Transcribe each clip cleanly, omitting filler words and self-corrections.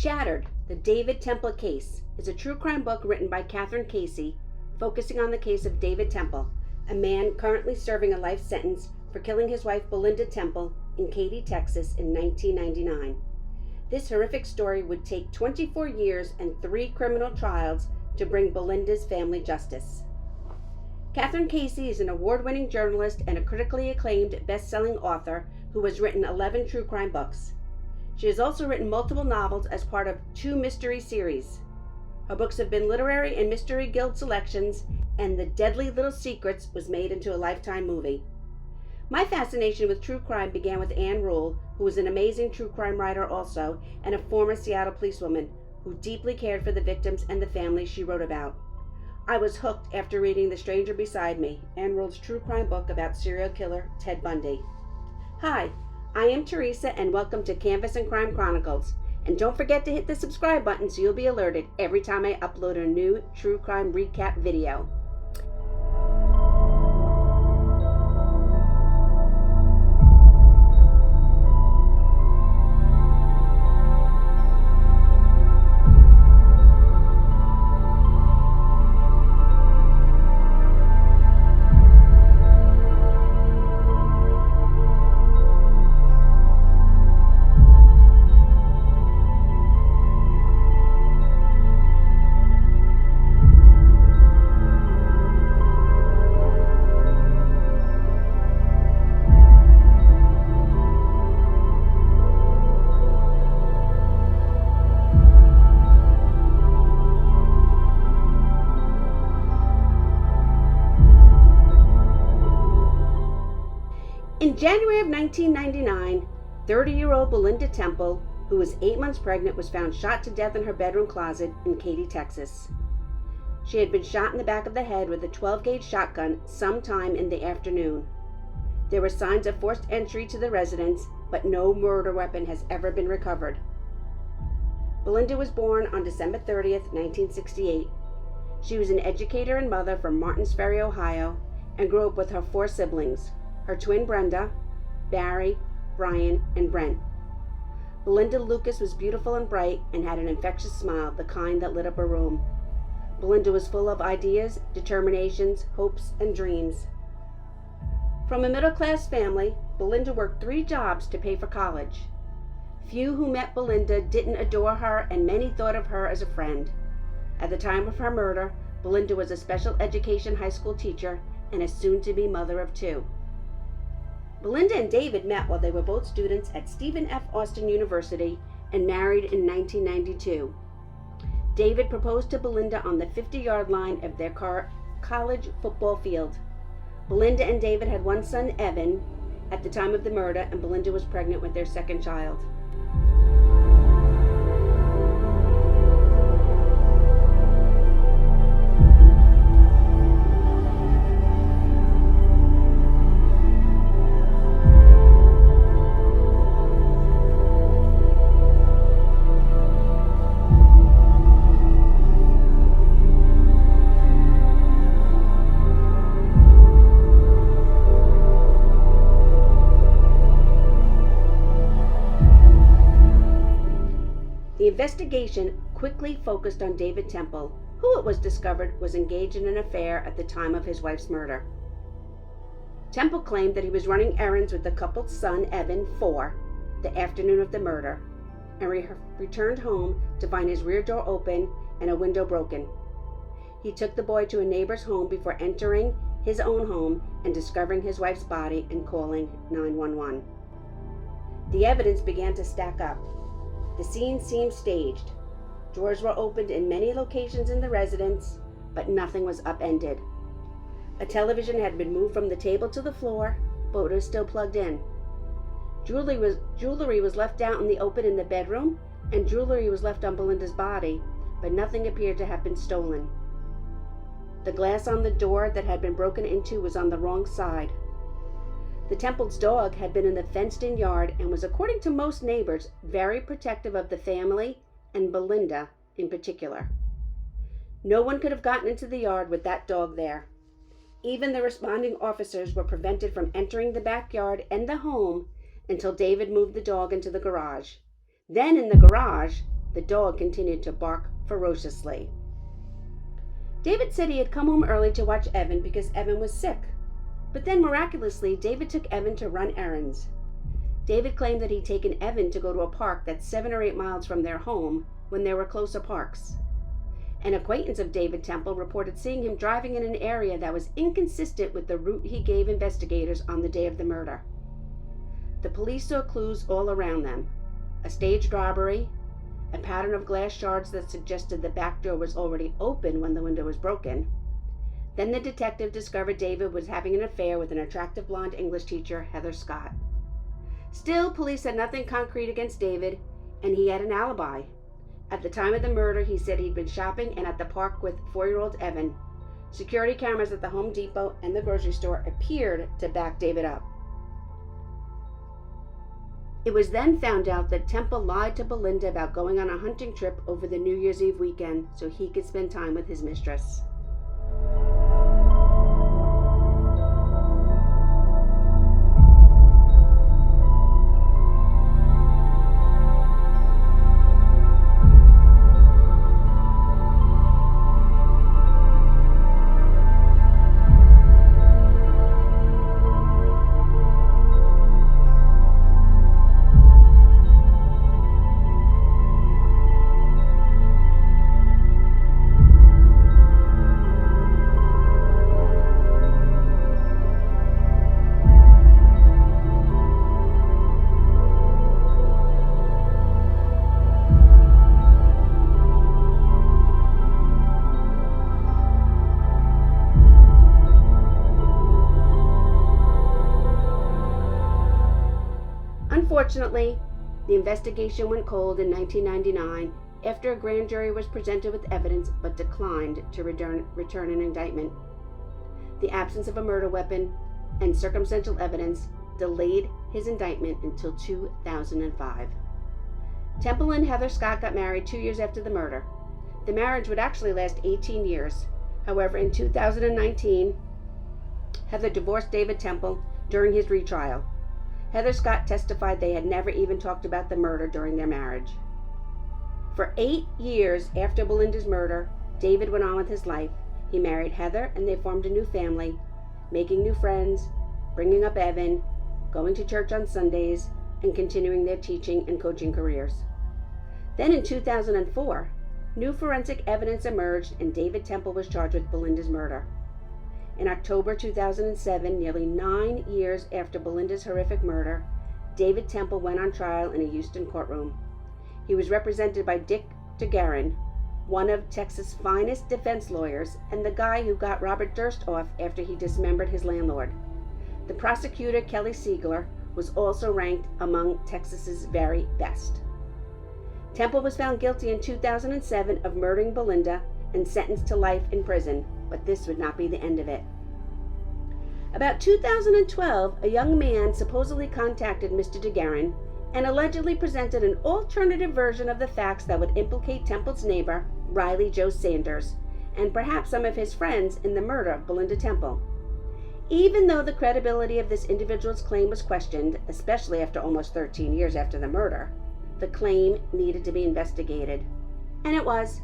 Shattered, The David Temple Case is a true crime book written by Kathryn Casey, focusing on the case of David Temple, a man currently serving a life sentence for killing his wife Belinda Temple in Katy, Texas in 1999. This horrific story would take 24 years and 3 criminal trials to bring Belinda's family justice. Kathryn Casey is an award-winning journalist and a critically acclaimed best-selling author who has written 11 true crime books. She has also written multiple novels as part of 2 mystery series. Her books have been Literary and Mystery Guild selections, and The Deadly Little Secrets was made into a Lifetime movie. My fascination with true crime began with Ann Rule, who was an amazing true crime writer also, and a former Seattle policewoman who deeply cared for the victims and the families she wrote about. I was hooked after reading The Stranger Beside Me, Ann Rule's true crime book about serial killer Ted Bundy. Hi, I am Teresa, and welcome to Canvas and Crime Chronicles. And don't forget to hit the subscribe button so you'll be alerted every time I upload a new true crime recap video. In January of 1999, 30-year-old Belinda Temple, who was 8 months pregnant, was found shot to death in her bedroom closet in Katy, Texas. She had been shot in the back of the head with a 12-gauge shotgun sometime in the afternoon. There were signs of forced entry to the residence, but no murder weapon has ever been recovered. Belinda was born on December 30th, 1968. She was an educator and mother from Martins Ferry, Ohio, and grew up with her 4 siblings. Her twin Brenda, Barry, Brian, and Brent. Belinda Lucas was beautiful and bright and had an infectious smile, the kind that lit up a room. Belinda was full of ideas, determinations, hopes, and dreams. From a middle-class family, Belinda worked 3 jobs to pay for college. Few who met Belinda didn't adore her, and many thought of her as a friend. At the time of her murder, Belinda was a special education high school teacher and a soon-to-be mother of 2. Belinda and David met while they were both students at Stephen F. Austin University and married in 1992. David proposed to Belinda on the 50-yard line of their college football field. Belinda and David had 1 son, Evan, at the time of the murder, and Belinda was pregnant with their 2nd child. The investigation quickly focused on David Temple, who it was discovered was engaged in an affair at the time of his wife's murder. Temple claimed that he was running errands with the couple's son, Evan, 4, the afternoon of the murder, and returned home to find his rear door open and a window broken. He took the boy to a neighbor's home before entering his own home and discovering his wife's body and calling 911. The evidence began to stack up. The scene seemed staged. Drawers were opened in many locations in the residence, but nothing was upended. A television had been moved from the table to the floor, but it was still plugged in. Jewelry was left out in the open in the bedroom, and jewelry was left on Belinda's body, but nothing appeared to have been stolen. The glass on the door that had been broken into was on the wrong side. The Temple's dog had been in the fenced-in yard and was, according to most neighbors, very protective of the family and Belinda in particular. No one could have gotten into the yard with that dog there. Even the responding officers were prevented from entering the backyard and the home until David moved the dog into the garage. Then in the garage, the dog continued to bark ferociously. David said he had come home early to watch Evan because Evan was sick. But then miraculously, David took Evan to run errands. David claimed that he'd taken Evan to go to a park that's 7 or 8 miles from their home when there were closer parks. An acquaintance of David Temple reported seeing him driving in an area that was inconsistent with the route he gave investigators on the day of the murder. The police saw clues all around them: a staged robbery, a pattern of glass shards that suggested the back door was already open when the window was broken. Then the detective discovered David was having an affair with an attractive blonde English teacher, Heather Scott. Still, police had nothing concrete against David, and he had an alibi. At the time of the murder, he said he'd been shopping and at the park with 4-year-old Evan. Security cameras at the Home Depot and the grocery store appeared to back David up. It was then found out that Temple lied to Belinda about going on a hunting trip over the New Year's Eve weekend so he could spend time with his mistress. Unfortunately, the investigation went cold in 1999 after a grand jury was presented with evidence but declined to return an indictment. The absence of a murder weapon and circumstantial evidence delayed his indictment until 2005. Temple and Heather Scott got married 2 years after the murder. The marriage would actually last 18 years. However, in 2019, Heather divorced David Temple during his retrial. Heather Scott testified they had never even talked about the murder during their marriage. For 8 years after Belinda's murder, David went on with his life. He married Heather and they formed a new family, making new friends, bringing up Evan, going to church on Sundays, and continuing their teaching and coaching careers. Then in 2004, new forensic evidence emerged and David Temple was charged with Belinda's murder. In October 2007, nearly 9 years after Belinda's horrific murder, David Temple went on trial in a Houston courtroom. He was represented by Dick DeGuerin, one of Texas' finest defense lawyers and the guy who got Robert Durst off after he dismembered his landlord. The prosecutor, Kelly Siegler, was also ranked among Texas's very best. Temple was found guilty in 2007 of murdering Belinda and sentenced to life in prison, but this would not be the end of it. About 2012, a young man supposedly contacted Mr. DeGuerin and allegedly presented an alternative version of the facts that would implicate Temple's neighbor, Riley Joe Sanders, and perhaps some of his friends in the murder of Belinda Temple. Even though the credibility of this individual's claim was questioned, especially after almost 13 years after the murder, the claim needed to be investigated. And it was.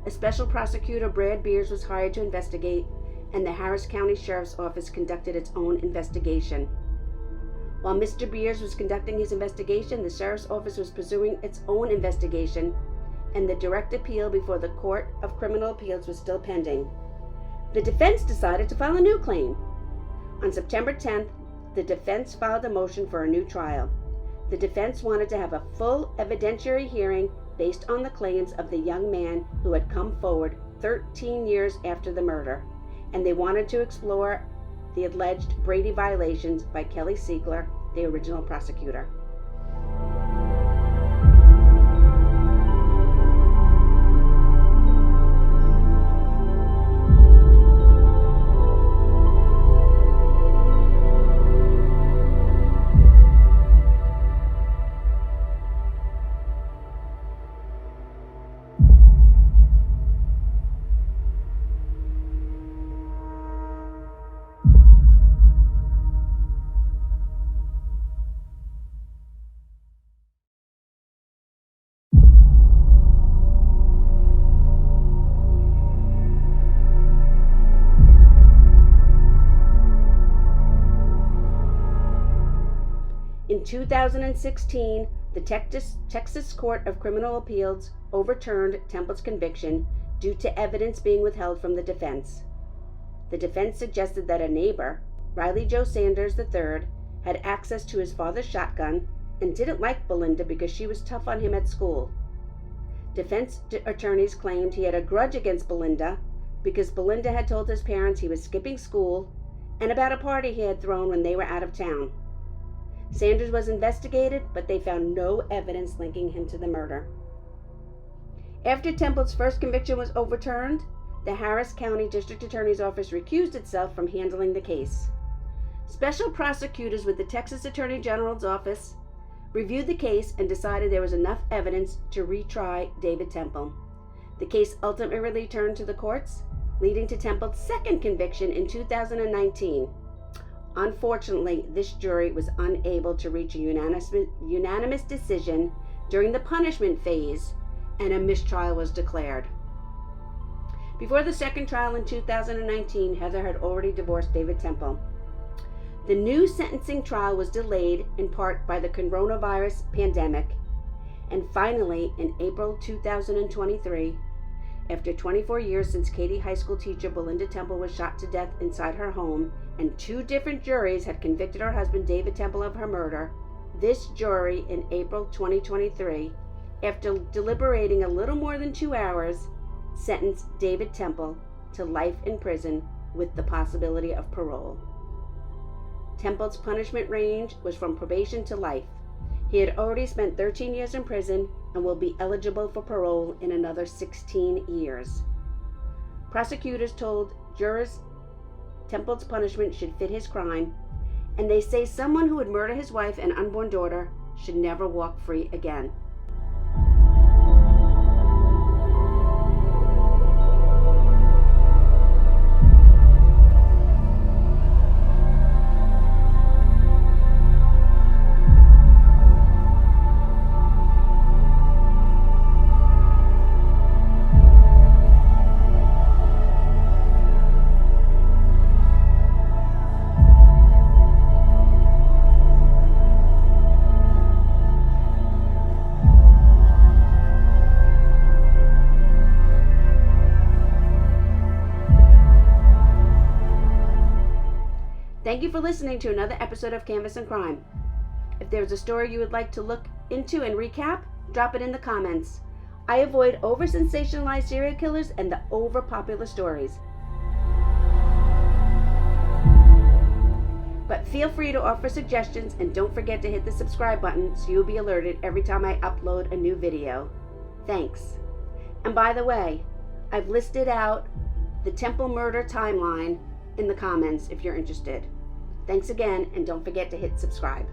A special prosecutor, Brad Beers, was hired to investigate, and the Harris County Sheriff's Office conducted its own investigation. While Mr. Beers was conducting his investigation, the Sheriff's Office was pursuing its own investigation, and the direct appeal before the Court of Criminal Appeals was still pending. The defense decided to file a new claim. On September 10th, the defense filed a motion for a new trial. The defense wanted to have a full evidentiary hearing based on the claims of the young man who had come forward 13 years after the murder, and they wanted to explore the alleged Brady violations by Kelly Siegler, the original prosecutor. In 2016, the Texas Court of Criminal Appeals overturned Temple's conviction due to evidence being withheld from the defense. The defense suggested that a neighbor, Riley Joe Sanders III, had access to his father's shotgun and didn't like Belinda because she was tough on him at school. Defense attorneys claimed he had a grudge against Belinda because Belinda had told his parents he was skipping school and about a party he had thrown when they were out of town. Sanders was investigated, but they found no evidence linking him to the murder. After Temple's first conviction was overturned, the Harris County District Attorney's Office recused itself from handling the case. Special prosecutors with the Texas Attorney General's Office reviewed the case and decided there was enough evidence to retry David Temple. The case ultimately returned to the courts, leading to Temple's second conviction in 2019. Unfortunately, this jury was unable to reach a unanimous decision during the punishment phase, and a mistrial was declared. Before the second trial in 2019, Heather had already divorced David Temple. The new sentencing trial was delayed in part by the coronavirus pandemic, and finally, in April 2023, after 24 years since Katy High School teacher Belinda Temple was shot to death inside her home, and 2 different juries had convicted her husband David Temple of her murder, this jury in April 2023, after deliberating a little more than 2 hours, sentenced David Temple to life in prison with the possibility of parole. Temple's punishment range was from probation to life. He had already spent 13 years in prison and will be eligible for parole in another 16 years. Prosecutors told jurors Temple's punishment should fit his crime, and they say someone who would murder his wife and unborn daughter should never walk free again. Thank you for listening to another episode of Canvas and Crime. If there's a story you would like to look into and recap, drop it in the comments. I avoid over-sensationalized serial killers and the over-popular stories. But feel free to offer suggestions, and don't forget to hit the subscribe button so you'll be alerted every time I upload a new video. Thanks. And by the way, I've listed out the Temple murder timeline in the comments if you're interested. Thanks again, and don't forget to hit subscribe.